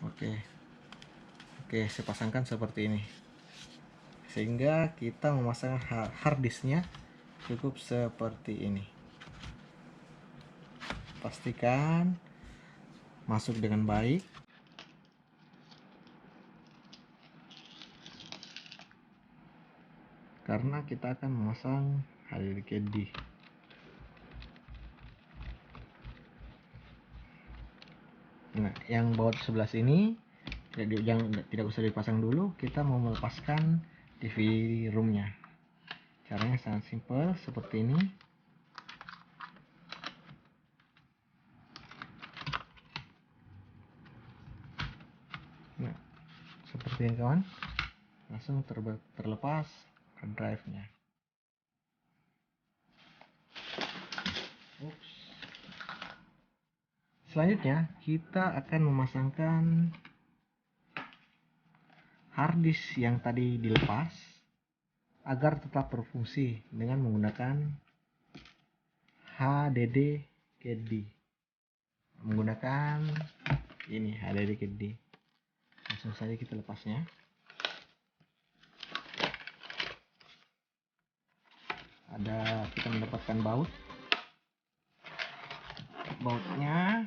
Oke, oke, saya pasangkan seperti ini. Sehingga kita memasang hard disknya cukup seperti ini. Pastikan masuk dengan baik. Karena kita akan memasang HDD. Nah, yang baut sebelah sini tidak usah dipasang dulu, kita mau melepaskan TV roomnya. Caranya sangat simpel seperti ini. Nah, seperti ini kawan, langsung terlepas hard drive-nya. Selanjutnya kita akan memasangkan hard disk yang tadi dilepas agar tetap berfungsi dengan menggunakan HDD CAD. Menggunakan ini HDD CAD. Langsung saja kita lepasnya. Kita mendapatkan bautnya,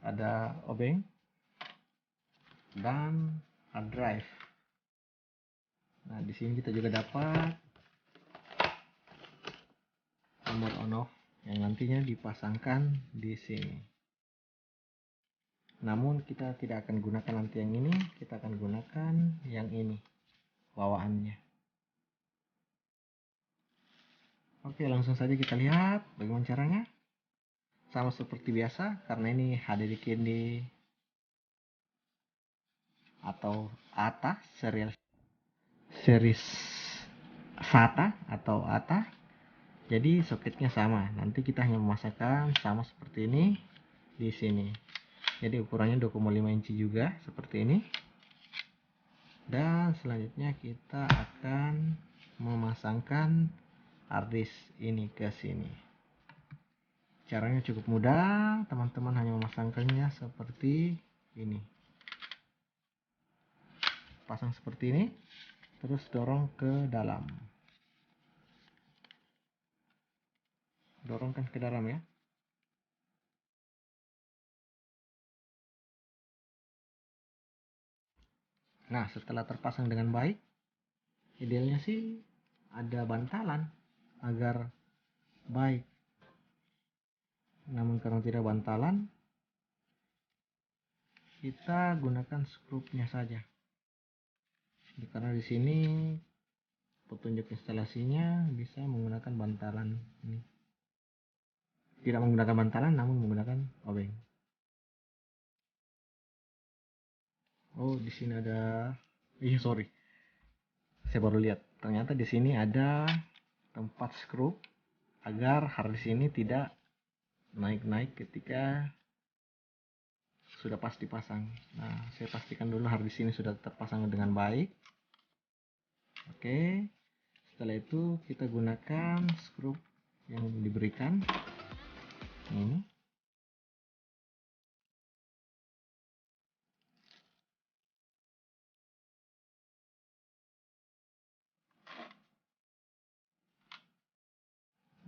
ada obeng dan hard drive. Nah, di sini kita juga dapat tombol on off yang nantinya dipasangkan di sini. Namun kita tidak akan gunakan nanti yang ini, kita akan gunakan yang ini bawaannya. Oke, langsung saja kita lihat bagaimana caranya. Sama seperti biasa, karena ini HDD CAD atau ATA series SATA atau ATA. Jadi soketnya sama. Nanti kita hanya memasangkan sama seperti ini di sini. Jadi ukurannya 2,5 inci juga seperti ini. Dan selanjutnya kita akan memasangkan hard disk ini ke sini. Caranya cukup mudah, teman-teman hanya memasangkannya seperti ini. Pasang seperti ini, terus dorong ke dalam. Dorongkan ke dalam ya. Nah, setelah terpasang dengan baik, idealnya sih ada bantalan agar baik. Namun karena tidak bantalan, kita gunakan skrupnya saja. Karena di sini petunjuk instalasinya bisa menggunakan bantalan ini. Tidak menggunakan bantalan, namun menggunakan obeng. Oh, di sini ada. Sorry. Saya baru lihat. Ternyata di sini ada tempat skrup agar hard disk ini tidak naik-naik ketika sudah pas dipasang. Nah, saya pastikan dulu hard disk ini sudah terpasang dengan baik. Oke. Setelah itu kita gunakan skrup yang diberikan. Ini.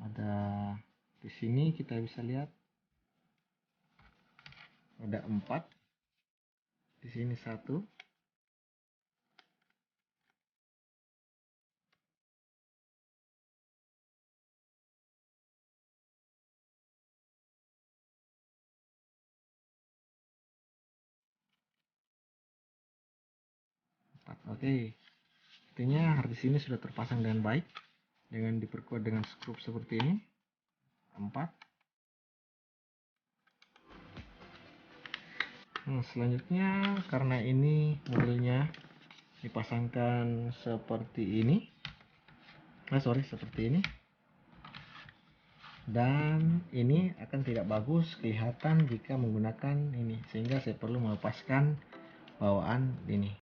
Ada di sini kita bisa lihat ada 4. Di sini 1. Oke. Artinya hard disk ini sudah terpasang dengan baik dengan diperkuat dengan skrup seperti ini. 4. Nah, selanjutnya karena ini modelnya dipasangkan seperti ini. Seperti ini. Dan ini akan tidak bagus kelihatan jika menggunakan ini, sehingga saya perlu melepaskan bawaan ini.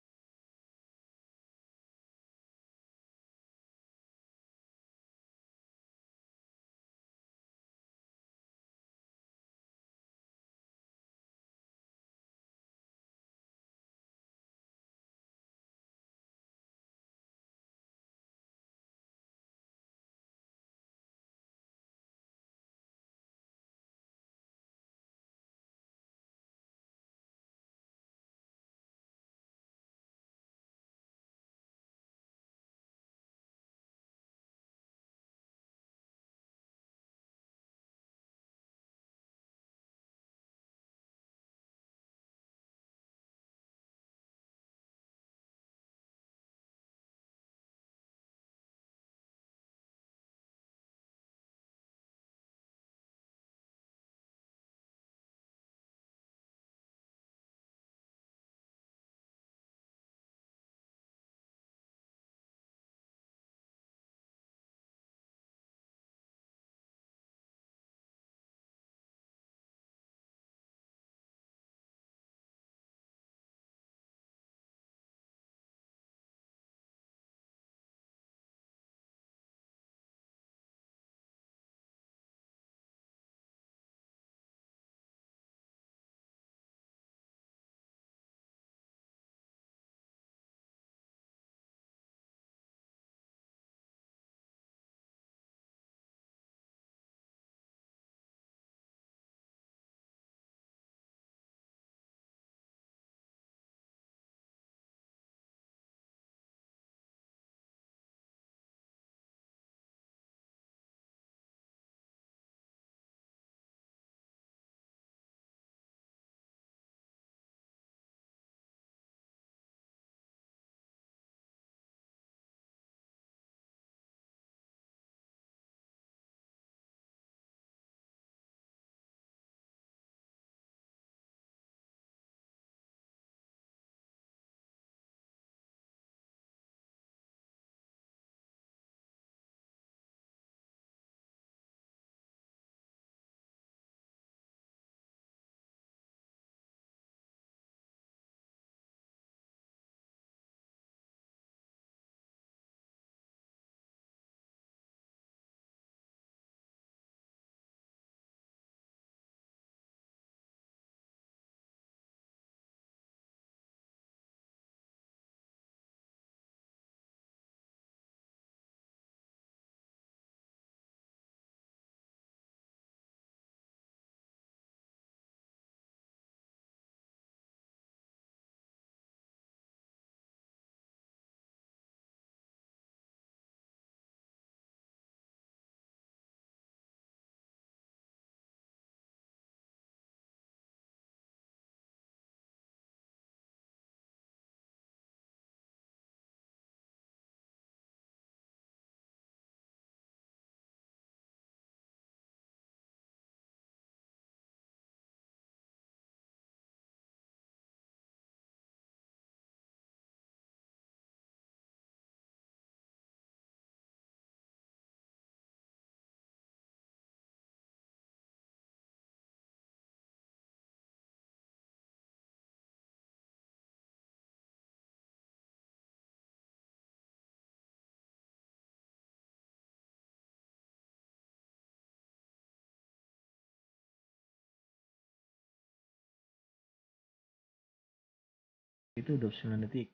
itu 29 detik.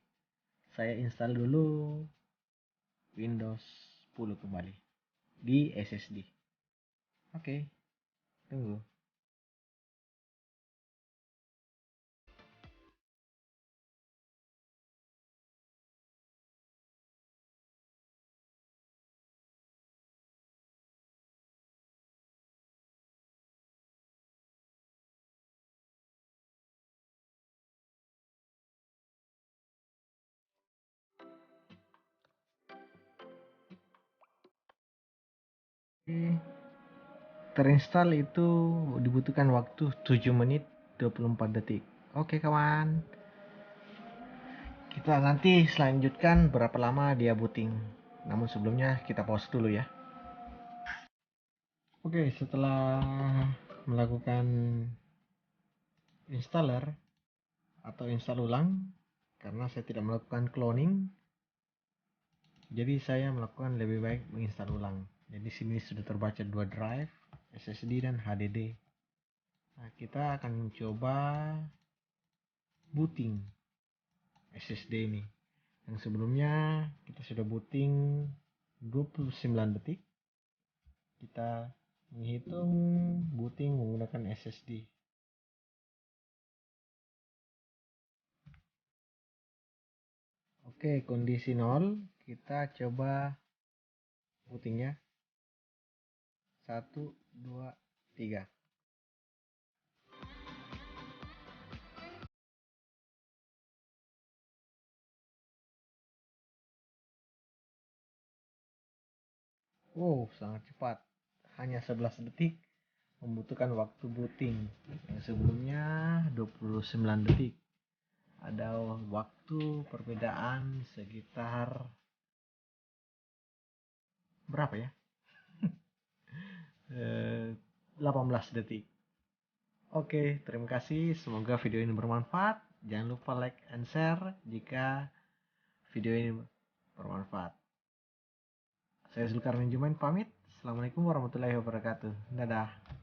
Saya install dulu Windows 10 kembali di SSD. Oke, tunggu. Oke, terinstall itu dibutuhkan waktu 7 menit 24 detik. Oke kawan, kita nanti selanjutkan berapa lama dia booting. Namun sebelumnya kita pause dulu ya. Oke, setelah melakukan installer atau install ulang, karena saya tidak melakukan cloning, jadi saya melakukan lebih baik menginstal ulang. Jadi sini sudah terbaca 2 drive, SSD dan HDD. Nah, kita akan mencoba booting SSD ini. Yang sebelumnya kita sudah booting 29 detik. Kita menghitung booting menggunakan SSD. Oke, kondisi 0. Kita coba bootingnya. 1, 2, 3. Wow, sangat cepat. Hanya 11 detik membutuhkan waktu booting. Yang sebelumnya 29 detik. Ada waktu perbedaan sekitar berapa ya? 18 detik. Oke, terima kasih. Semoga video ini bermanfaat. Jangan lupa like and share jika video ini bermanfaat. Saya Zulkarnain Jumain pamit. Assalamualaikum warahmatullahi wabarakatuh. Dadah.